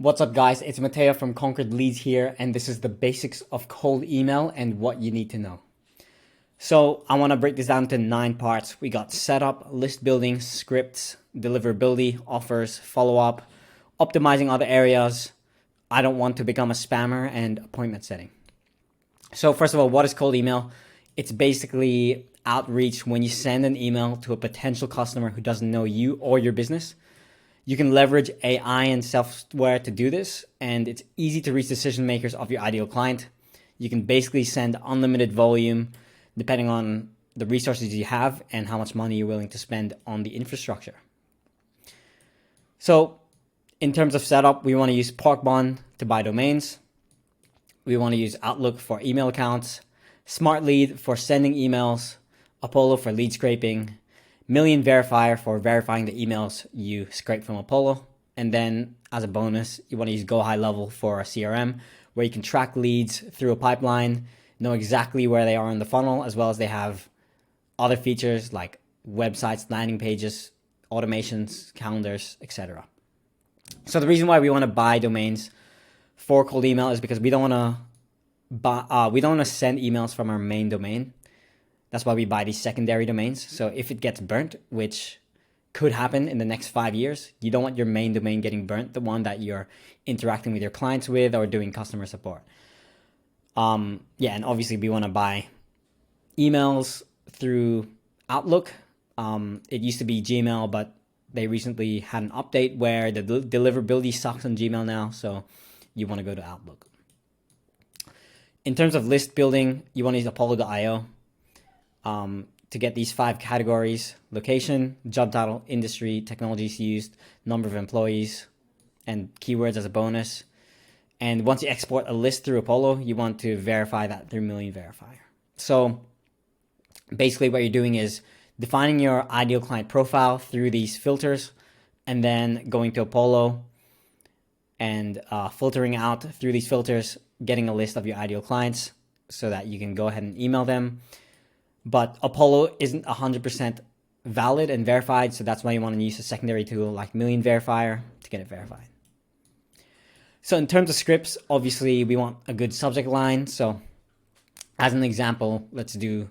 What's up, guys? It's Matteo from Conquered Leads here, and this is the basics of cold email and what you need to know. So I want to break this down to 9 parts. We got setup, list building, scripts, deliverability, offers, follow-up, optimizing other areas. I don't want to become a spammer, and appointment setting. So first of all, what is cold email? It's basically outreach when you send an email to a potential customer who doesn't know you or your business. You can leverage AI and software to do this, and it's easy to reach decision makers of your ideal client. You can basically send unlimited volume depending on the resources you have and how much money you're willing to spend on the infrastructure. So in terms of setup, we want to use Parkbon to buy domains. We want to use Outlook for email accounts, Smart Lead for sending emails, Apollo for lead scraping, Million Verifier for verifying the emails you scrape from Apollo. And then as a bonus, you want to use Go High Level for a CRM where you can track leads through a pipeline, know exactly where they are in the funnel, as well as they have other features like websites, landing pages, automations, calendars, etc. So the reason why we want to buy domains for cold email is because we don't want to send emails from our main domain. That's why we buy these secondary domains. So if it gets burnt, which could happen in the next 5 years, you don't want your main domain getting burnt, the one that you're interacting with your clients with or doing customer support. And obviously we want to buy emails through Outlook. It used to be Gmail, but they recently had an update where the deliverability sucks on Gmail now, so you want to go to Outlook. In terms of list building, you want to use Apollo.io to get these 5 categories: location, job title, industry, technologies used, number of employees, and keywords as a bonus. And once you export a list through Apollo, you want to verify that through Million Verifier. So basically what you're doing is defining your ideal client profile through these filters, and then going to Apollo and filtering out through these filters, getting a list of your ideal clients so that you can go ahead and email them. But Apollo isn't 100% valid and verified, so that's why you want to use a secondary tool like Million Verifier to get it verified. So in terms of scripts, obviously we want a good subject line. So as an example, let's do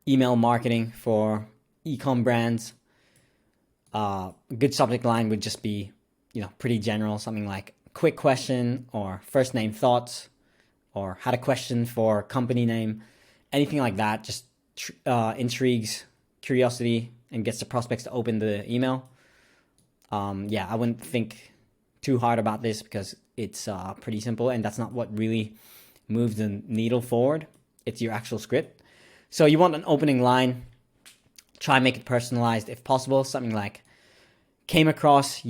email marketing for e-com brands. Good subject line would just be, pretty general, something like quick question or first name thoughts or had a question for company name, anything like that. Just intrigues curiosity and gets the prospects to open the email. I wouldn't think too hard about this because it's pretty simple, and that's not what really moves the needle forward. It's your actual script. So you want an opening line. Try and make it personalized if possible. Something like came across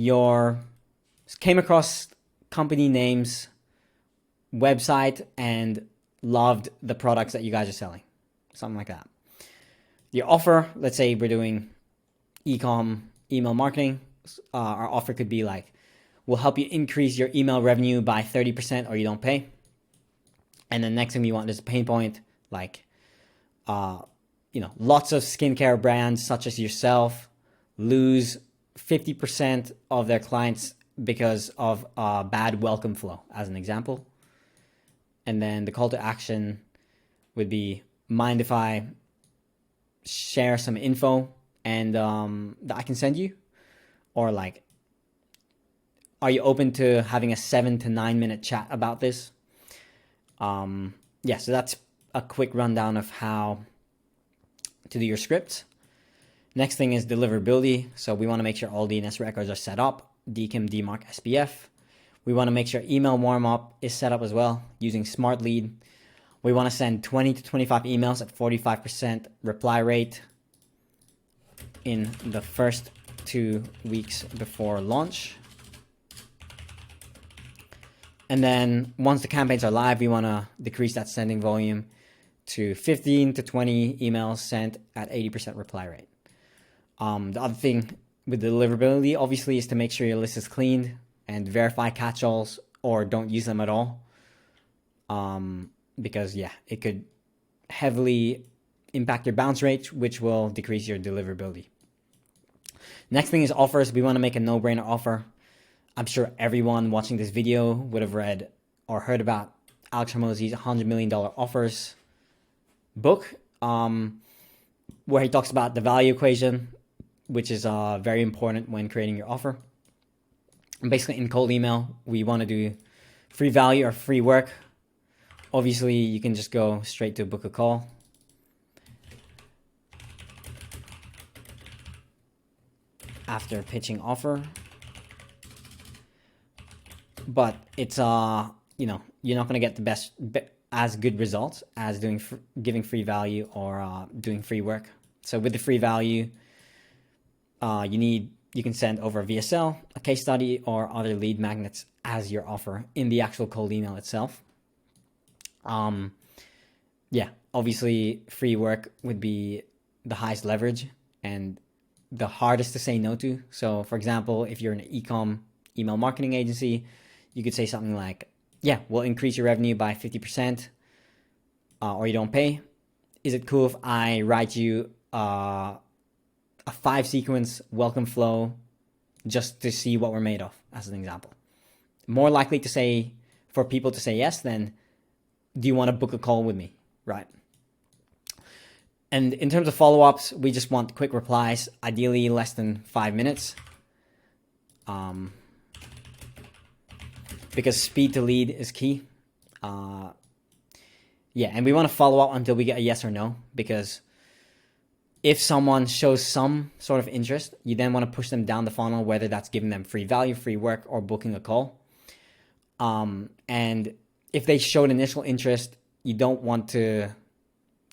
company name's website and loved the products that you guys are selling. Something like that. Your offer, let's say we're doing e-com email marketing. Our offer could be like, we'll help you increase your email revenue by 30% or you don't pay. And the next thing you want is a pain point like, lots of skincare brands such as yourself lose 50% of their clients because of bad welcome flow, as an example. And then the call to action would be, mind if I share some info and that I can send you? Or like, are you open to having a 7 to 9 minute chat about this? So that's a quick rundown of how to do your script. Next thing is deliverability. So we want to make sure all DNS records are set up, DKIM, DMARC, SPF. We want to make sure email warm-up is set up as well using Smart Lead. We want to send 20 to 25 emails at 45% reply rate in the first 2 weeks before launch. And then once the campaigns are live, we want to decrease that sending volume to 15 to 20 emails sent at 80% reply rate. The other thing with deliverability, obviously, is to make sure your list is cleaned and verify catch-alls or don't use them at all. Because it could heavily impact your bounce rate, which will decrease your deliverability. Next thing is offers. We want to make a no-brainer offer. I'm sure everyone watching this video would have read or heard about Alex Hormozi's $100 million offers book, where he talks about the value equation, which is very important when creating your offer. And basically, in cold email, we want to do free value or free work. Obviously, you can just go straight to book a call. After pitching offer. But it's you're not going to get the as good results as giving free value or doing free work. So with the free value, you can send over VSL, a case study, or other lead magnets as your offer in the actual cold email itself. Obviously free work would be the highest leverage and the hardest to say no to. So for example, if you're an email marketing agency, you could say something like, yeah, we'll increase your revenue by 50%, or you don't pay. Is it cool if I write you a 5-sequence welcome flow just to see what we're made of, as an example? More likely for people to say yes than, do you want to book a call with me, right? And in terms of follow-ups, we just want quick replies, ideally less than 5 minutes. Because speed to lead is key. And we want to follow up until we get a yes or no, because if someone shows some sort of interest, you then want to push them down the funnel, whether that's giving them free value, free work, or booking a call. And if they showed initial interest, you don't want to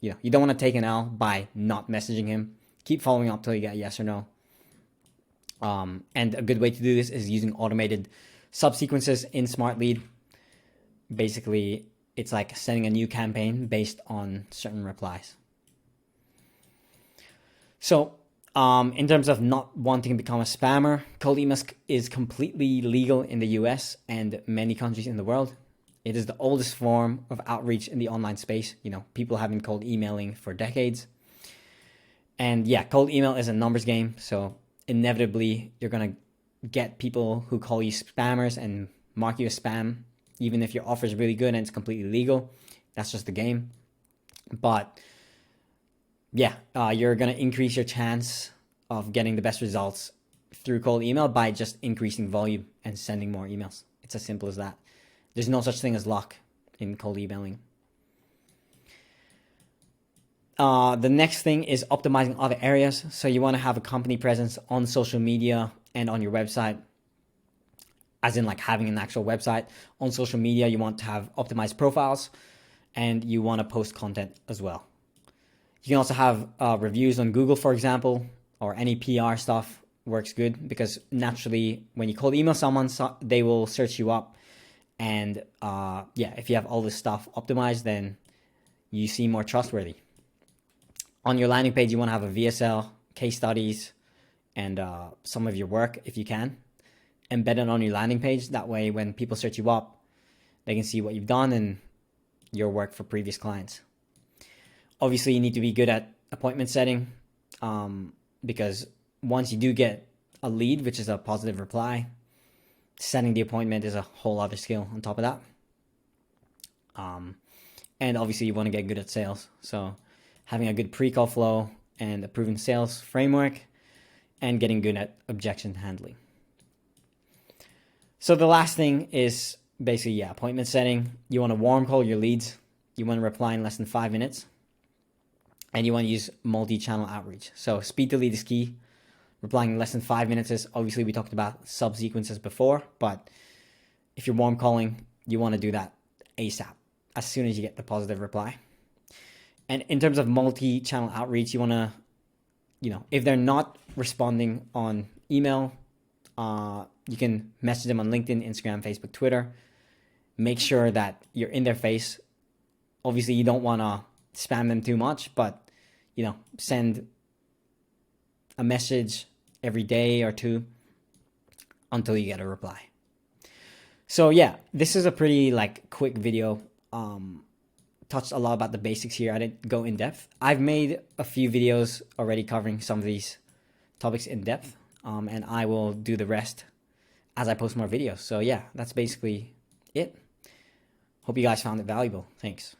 take an L by not messaging him. Keep following up till you get a yes or no. And a good way to do this is using automated subsequences in Smart Lead. Basically, it's like sending a new campaign based on certain replies. So, in terms of not wanting to become a spammer, cold email is completely legal in the US and many countries in the world. It is the oldest form of outreach in the online space. People have been cold emailing for decades. And yeah, cold email is a numbers game. So inevitably, you're going to get people who call you spammers and mark you as spam, even if your offer is really good and it's completely legal. That's just the game. But yeah, you're going to increase your chance of getting the best results through cold email by just increasing volume and sending more emails. It's as simple as that. There's no such thing as luck in cold emailing. The next thing is optimizing other areas. So you want to have a company presence on social media and on your website, as in like having an actual website. On social media, you want to have optimized profiles, and you want to post content as well. You can also have reviews on Google, for example, or any PR stuff works good, because naturally when you cold email someone, they will search you up. And if you have all this stuff optimized, then you seem more trustworthy. On your landing page, you want to have a VSL, case studies, and some of your work, if you can, embedded on your landing page. That way, when people search you up, they can see what you've done and your work for previous clients. Obviously, you need to be good at appointment setting, because once you do get a lead, which is a positive reply, setting the appointment is a whole other skill on top of that. And obviously you want to get good at sales. So having a good pre-call flow and a proven sales framework, and getting good at objection handling. So the last thing is basically, appointment setting. You want to warm call your leads. You want to reply in less than 5 minutes. And you want to use multi-channel outreach. So speed to lead is key. Replying in less than 5 minutes is, obviously we talked about subsequences before, but if you're warm calling, you want to do that ASAP, as soon as you get the positive reply. And in terms of multi-channel outreach, you want to, if they're not responding on email, you can message them on LinkedIn, Instagram, Facebook, Twitter. Make sure that you're in their face. Obviously, you don't want to spam them too much, but, send a message every day or two until you get a reply. So yeah, this is a pretty quick video. Touched a lot about the basics here. I didn't go in depth. I've made a few videos already covering some of these topics in depth, and I will do the rest as I post more videos. So yeah, that's basically it. Hope you guys found it valuable. Thanks.